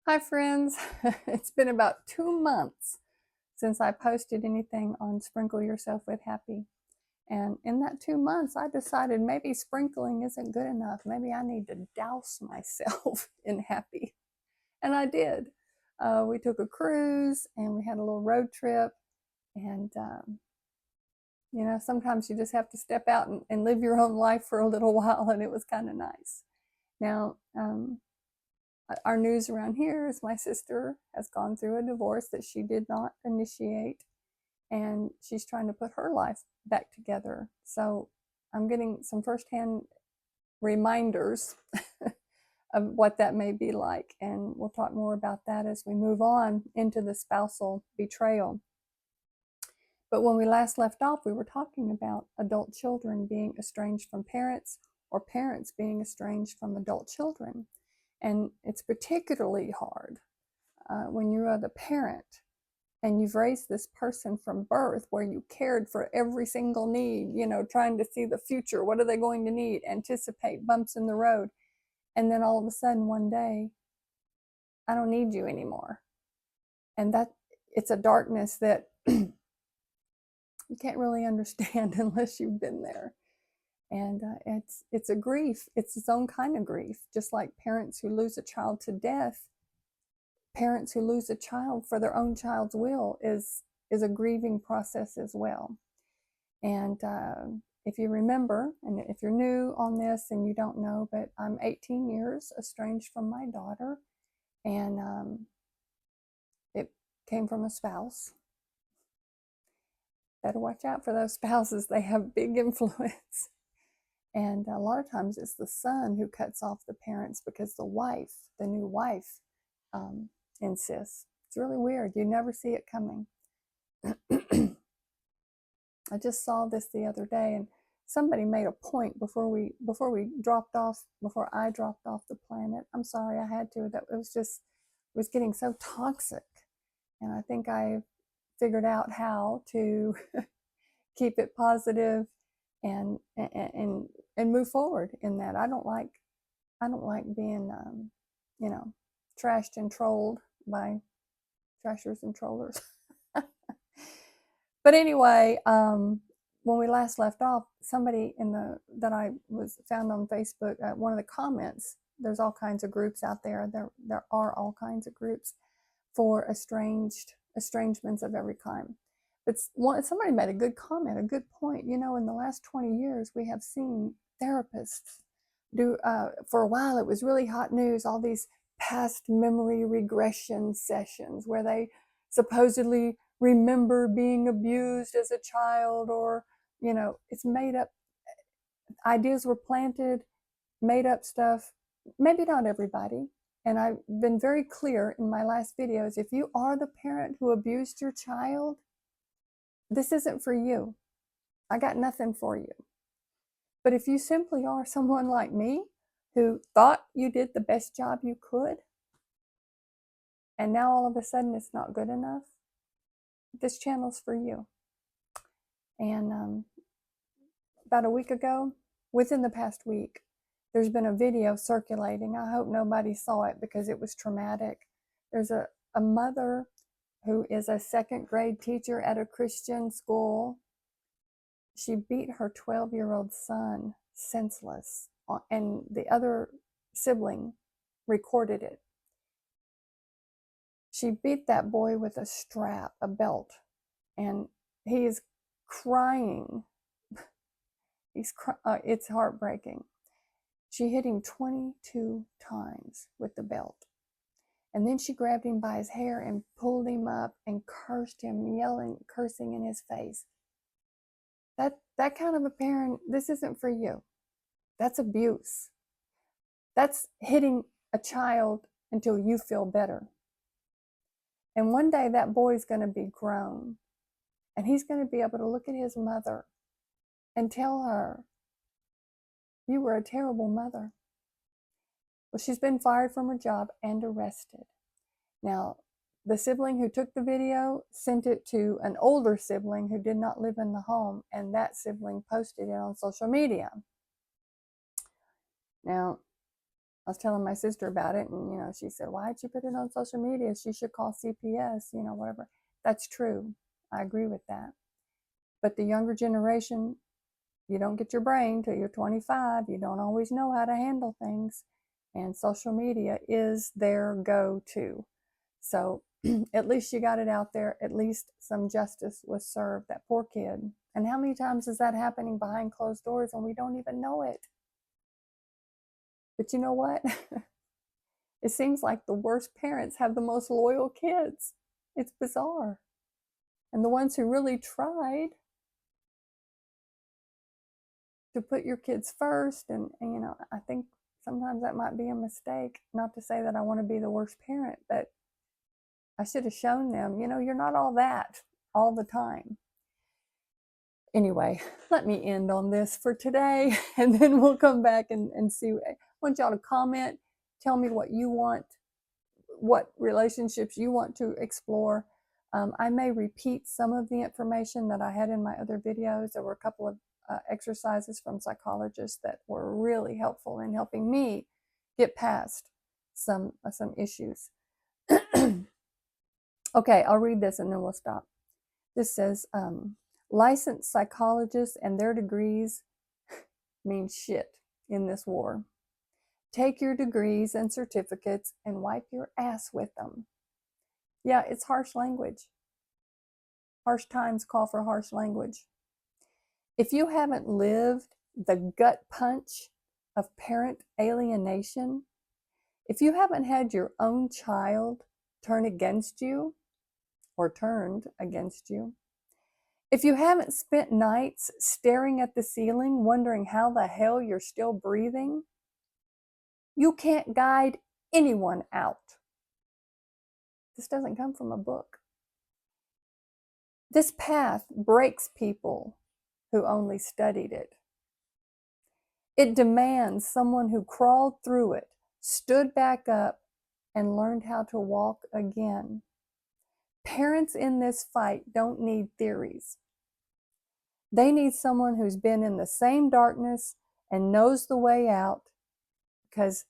Hi friends, it's been about 2 months since I posted anything on Sprinkle Yourself with Happy. And in that 2 months, I decided maybe sprinkling isn't good enough. Maybe I need to douse myself in happy. And I did. We took a cruise and we had a little road trip. And, sometimes you just have to step out and live your own life for a little while. And it was kind of nice. Now, our news around here is my sister has gone through a divorce that she did not initiate, and she's trying to put her life back together. So I'm getting some firsthand reminders of what that may be like, and we'll talk more about that as we move on into the spousal betrayal. But when we last left off, we were talking about adult children being estranged from parents, or parents being estranged from adult children. And it's particularly hard when you are the parent and you've raised this person from birth where you cared for every single need, trying to see the future. What are they going to need? Anticipate bumps in the road. And then all of a sudden one day, I don't need you anymore. And that it's a darkness that you can't really understand unless you've been there. And it's a grief. It's its own kind of grief, just like parents who lose a child to death. Parents who lose a child for their own child's will is a grieving process as well. And if you remember, and if you're new on this and you don't know, but I'm 18 years estranged from my daughter, and it came from a spouse. Better watch out for those spouses. They have big influence. And a lot of times it's the son who cuts off the parents because the new wife, insists. It's really weird. You never see it coming. I just saw this the other day, and somebody made a point before I dropped off the planet. I'm sorry I had to. That it was getting so toxic, and I think I figured out how to keep it positive and move forward in that. I don't like being trashed and trolled by trashers and trollers. But anyway, when we last left off, somebody that I was found on Facebook, one of the comments, there's all kinds of groups out there. There are all kinds of groups for estrangements of every kind. But somebody made a good comment, a good point. In the last 20 years, we have seen therapists do, for a while, it was really hot news, all these past memory regression sessions where they supposedly remember being abused as a child, or, it's made up. Ideas were planted, made up stuff. Maybe not everybody. And I've been very clear in my last videos, if you are the parent who abused your child, this isn't for you. I got nothing for you. But if you simply are someone like me who thought you did the best job you could, and now all of a sudden it's not good enough, this channel's for you. And about a week ago, within the past week, there's been a video circulating. I hope nobody saw it because it was traumatic. There's a mother who is a second grade teacher at a Christian school. She beat her 12-year-old son senseless, and the other sibling recorded it. She beat that boy with a strap, a belt, and he is crying. It's heartbreaking. She hit him 22 times with the belt. And then she grabbed him by his hair and pulled him up and cursed him, cursing in his face. That kind of a parent, this isn't for you. That's abuse. That's hitting a child until you feel better. And one day that boy's going to be grown, and he's going to be able to look at his mother and tell her, you were a terrible mother. Well, she's been fired from her job and arrested. Now, the sibling who took the video sent it to an older sibling who did not live in the home, and that sibling posted it on social media. Now, I was telling my sister about it, and, you know, she said, why'd you put it on social media? She should call CPS, you know, whatever. That's true. I agree with that. But the younger generation, you don't get your brain till you're 25. You don't always know how to handle things. And social media is their go-to. So at least you got it out there. At least some justice was served. That poor kid. And how many times is that happening behind closed doors and we don't even know it? But you know what? It seems like the worst parents have the most loyal kids. It's bizarre. And the ones who really tried to put your kids first, and you know, I think sometimes that might be a mistake. Not to say that I want to be the worst parent, but I should have shown them, you know, you're not all that all the time. Anyway, let me end on this for today, and then we'll come back and see. I want y'all to comment, tell me what you want, what relationships you want to explore. I may repeat some of the information that I had in my other videos. There were a couple of exercises from psychologists that were really helpful in helping me get past some issues. Okay, I'll read this and then we'll stop. This says, licensed psychologists and their degrees mean shit in this war. Take your degrees and certificates and wipe your ass with them. Yeah, it's harsh language. Harsh times call for harsh language. If you haven't lived the gut punch of parent alienation, if you haven't had your own child turn against you or turned against you, if you haven't spent nights staring at the ceiling wondering how the hell you're still breathing, you can't guide anyone out. This doesn't come from a book. This path breaks people who only studied it. It demands someone who crawled through it, stood back up, and learned how to walk again. Parents in this fight don't need theories. They need someone who's been in the same darkness and knows the way out because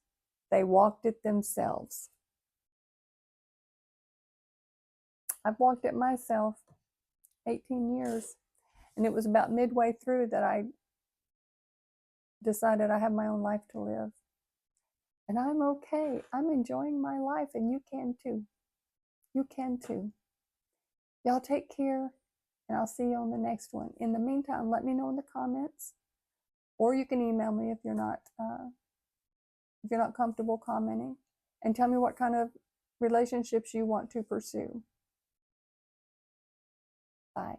they walked it themselves. I've walked it myself 18 years, and it was about midway through that I decided I have my own life to live. And I'm okay. I'm enjoying my life, and you can too. You can too. Y'all take care, and I'll see you on the next one. In the meantime, let me know in the comments, or you can email me if you're not comfortable commenting, and tell me what kind of relationships you want to pursue. Bye.